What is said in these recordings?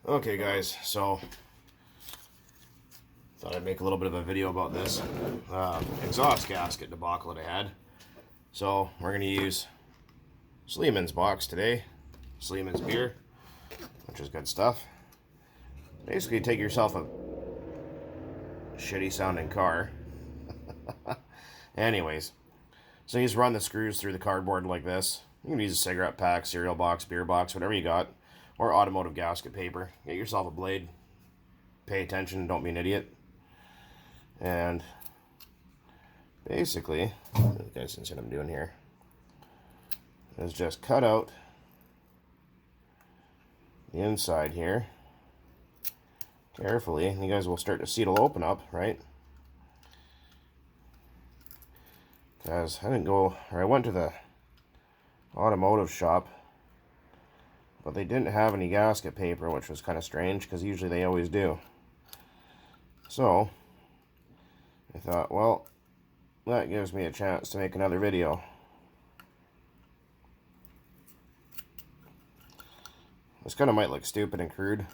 Okay guys, so thought I'd make a little bit of a video about this exhaust gasket debacle that I had. So we're going to use Sleeman's box today, Sleeman's beer, which is good stuff. Basically take yourself a shitty sounding car. Anyways, so you just run the screws through the cardboard like this. You can use a cigarette pack, cereal box, beer box, whatever you got, or automotive gasket paper. Get yourself a blade. Pay attention, don't be an idiot. And basically, you guys can see what I'm doing here, is just cut out the inside here carefully, and you guys will start to see it'll open up, right? Because I went to the automotive shop, but they didn't have any gasket paper, which was kind of strange because usually they always do. So I thought, well, that gives me a chance to make another video. This kind of might look stupid and crude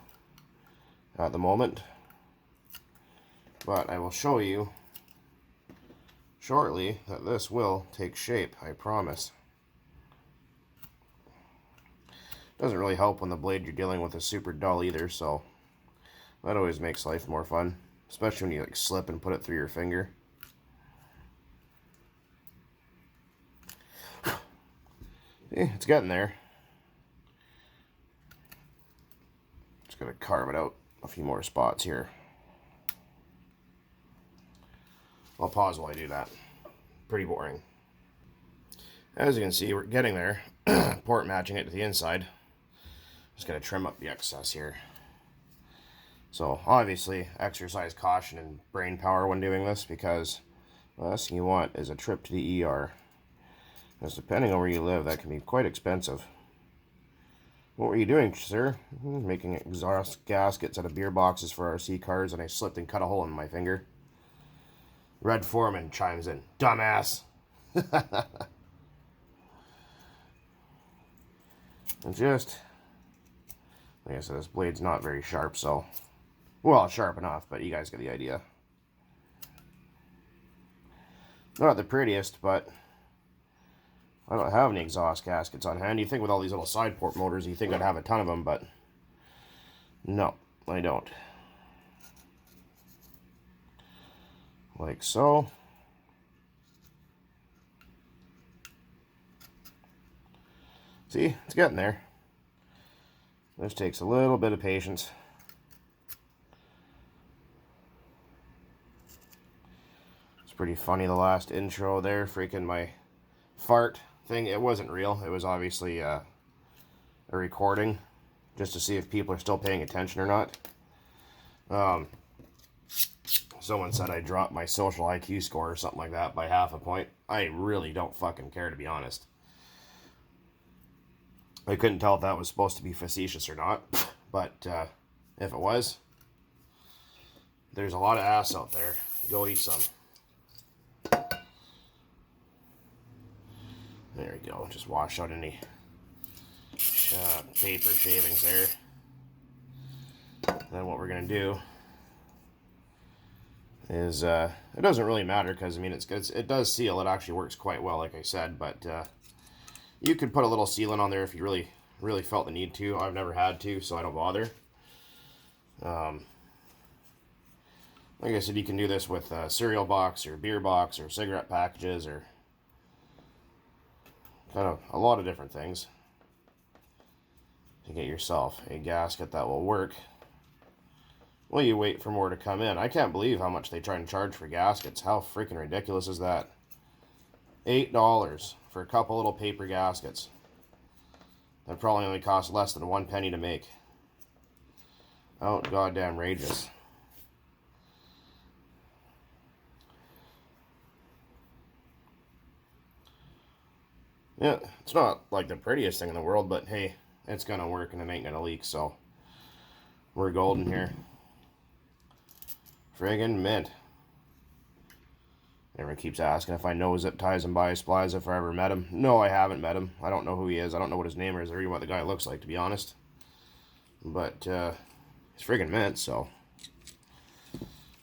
at the moment, but I will show you shortly that this will take shape, I promise. Doesn't really help when the blade you're dealing with is super dull either, so that always makes life more fun, especially when you like slip and put it through your finger. See, it's getting there. Just gotta carve it out a few more spots here. I'll pause while I do that. Pretty boring. As you can see, we're getting there. Port matching it to the inside. Just gonna trim up the excess here. So obviously exercise caution and brain power when doing this, because the last thing you want is a trip to the ER. Because depending on where you live, that can be quite expensive. What were you doing, sir? Making exhaust gaskets out of beer boxes for RC cars, and I slipped and cut a hole in my finger. Red Foreman chimes in. Dumbass! And just, like I said, this blade's not very sharp, so, well, sharp enough, but you guys get the idea. Not the prettiest, but I don't have any exhaust gaskets on hand. You think with all these little side port motors, you think I'd have a ton of them, but no, I don't. Like so. See, it's getting there. This takes a little bit of patience. It's pretty funny, the last intro there, freaking my fart thing, it wasn't real. It was obviously a recording, just to see if people are still paying attention or not. Someone said I dropped my social IQ score or something like that by half a point. I really don't fucking care, to be honest. I couldn't tell if that was supposed to be facetious or not, but if it was, there's a lot of ass out there. Go eat some. There we go. Just wash out any paper shavings there. Then what we're going to do is, it doesn't really matter because, I mean, it does seal. It actually works quite well, like I said, but you could put a little sealant on there if you really felt the need to. I've never had to, so I don't bother. Like I said, you can do this with a cereal box or beer box or cigarette packages or kind of a lot of different things to get yourself a gasket that will work. Well, you wait for more to come in. I can't believe how much they try and charge for gaskets. How freaking ridiculous is that? $8 for a couple little paper gaskets. That probably only cost less than 1 penny to make. Out goddamn rageous. Yeah, it's not like the prettiest thing in the world, but hey, it's gonna work and it ain't gonna leak, so we're golden here. Friggin' mint. Everyone keeps asking if I know zip ties and buy supplies if I ever met him. No, I haven't met him. I don't know who he is. I don't know what his name is or even what the guy looks like, to be honest. But He's friggin' mint, so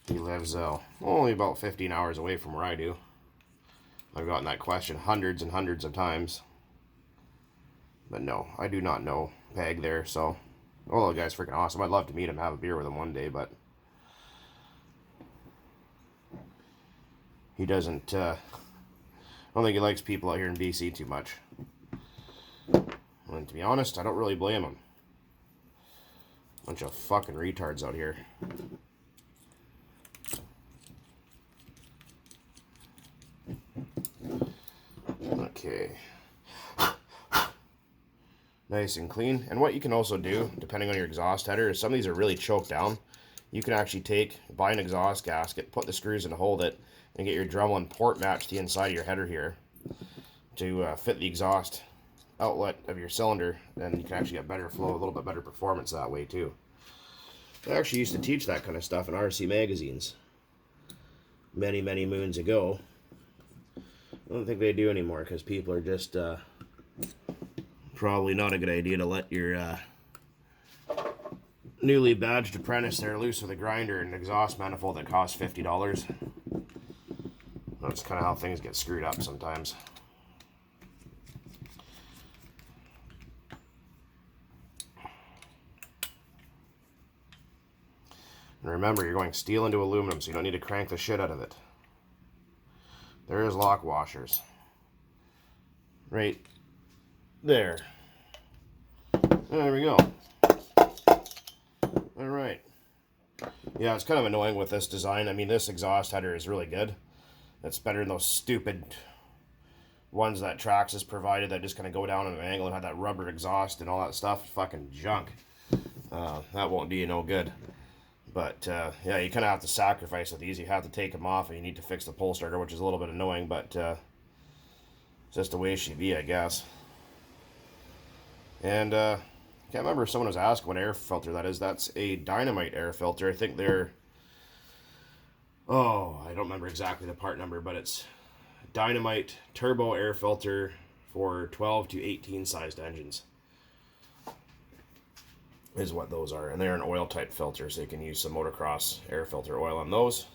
he lives only about 15 hours away from where I do. I've gotten that question hundreds and hundreds of times. But no, I do not know Peg there, so... Oh, the guy's freaking awesome. I'd love to meet him, have a beer with him one day, but... He doesn't, I don't think he likes people out here in BC too much. And to be honest, I don't really blame him. Bunch of fucking retards out here. Okay. Nice and clean. And what you can also do, depending on your exhaust header, is some of these are really choked down. You can actually buy an exhaust gasket, put the screws in to hold it, and get your Dremel port match the inside of your header here to fit the exhaust outlet of your cylinder. Then you can actually get better flow, a little bit better performance that way too. I actually used to teach that kind of stuff in RC magazines many, many moons ago. I don't think they do anymore because people are just probably not a good idea to let your newly badged apprentice there loose with a grinder and an exhaust manifold that costs $50. That's kind of how things get screwed up sometimes. And remember, you're going steel into aluminum, so you don't need to crank the shit out of it. There's lock washers. Right there. There we go. Alright. Yeah, it's kind of annoying with this design. I mean, this exhaust header is really good. It's better than those stupid ones that Traxxas provided that just kind of go down at an angle and have that rubber exhaust and all that stuff. Fucking junk. That won't do you no good. But, yeah, you kind of have to sacrifice with these. You have to take them off and you need to fix the pull starter, which is a little bit annoying, but it's just the way it should be, I guess. And, I can't remember if someone was asking what air filter that is. That's a Dynamite air filter. I think they're... Oh, I don't remember exactly the part number, but it's Dynamite turbo air filter for 12 to 18 sized engines is what those are. And they're an oil type filter, so you can use some motocross air filter oil on those.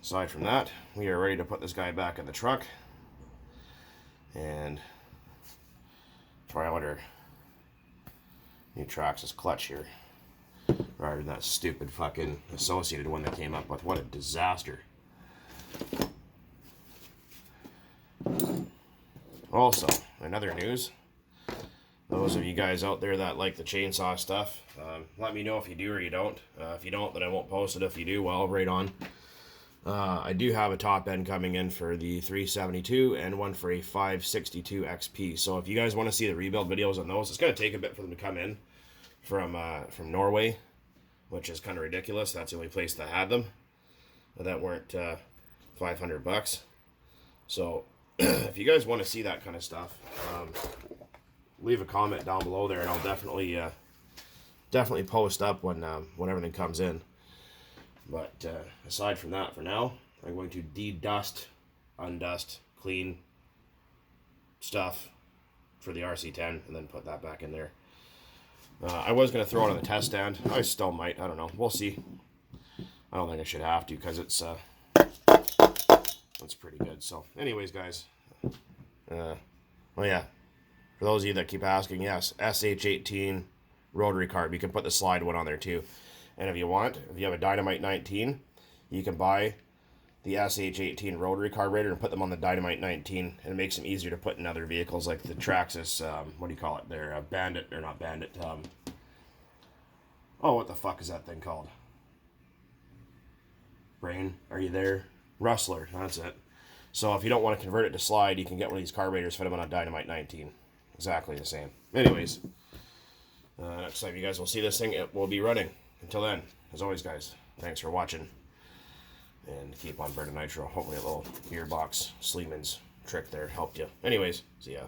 Aside from that, we are ready to put this guy back in the truck and try out our new Traxxas clutch here. Rather than that stupid fucking associated one that came up with. What a disaster. Also, in other news, those of you guys out there that like the chainsaw stuff, let me know if you do or you don't. If you don't, then I won't post it. If you do, well, right on. I do have a top end coming in for the 372 and one for a 562 XP. So if you guys want to see the rebuild videos on those, it's going to take a bit for them to come in from Norway, which is kind of ridiculous. That's the only place that had them that weren't $500. So if you guys want to see that kind of stuff, leave a comment down below there, and I'll definitely post up when everything comes in. But aside from that, for now, I'm going to de-dust, undust, clean stuff for the RC10, and then put that back in there. I was going to throw it on the test stand. I still might. I don't know. We'll see. I don't think I should have to because it's pretty good. So, anyways, guys. Oh yeah. For those of you that keep asking, yes, SH18 rotary carb. You can put the slide one on there too. And if you want, if you have a Dynamite 19, you can buy the SH18 rotary carburetor and put them on the Dynamite 19, and it makes them easier to put in other vehicles like the Traxxas, what do you call it? They're Bandit, or not Bandit, oh, what the fuck is that thing called? Brain, are you there? Rustler, that's it. So if you don't want to convert it to slide, you can get one of these carburetors, fit them on a Dynamite 19. Exactly the same. Anyways, next time you guys will see this thing, it will be running. Until then, as always, guys, thanks for watching. And keep on burning nitro. Hopefully a little gearbox Sleeman's trick there helped you. Anyways, see ya.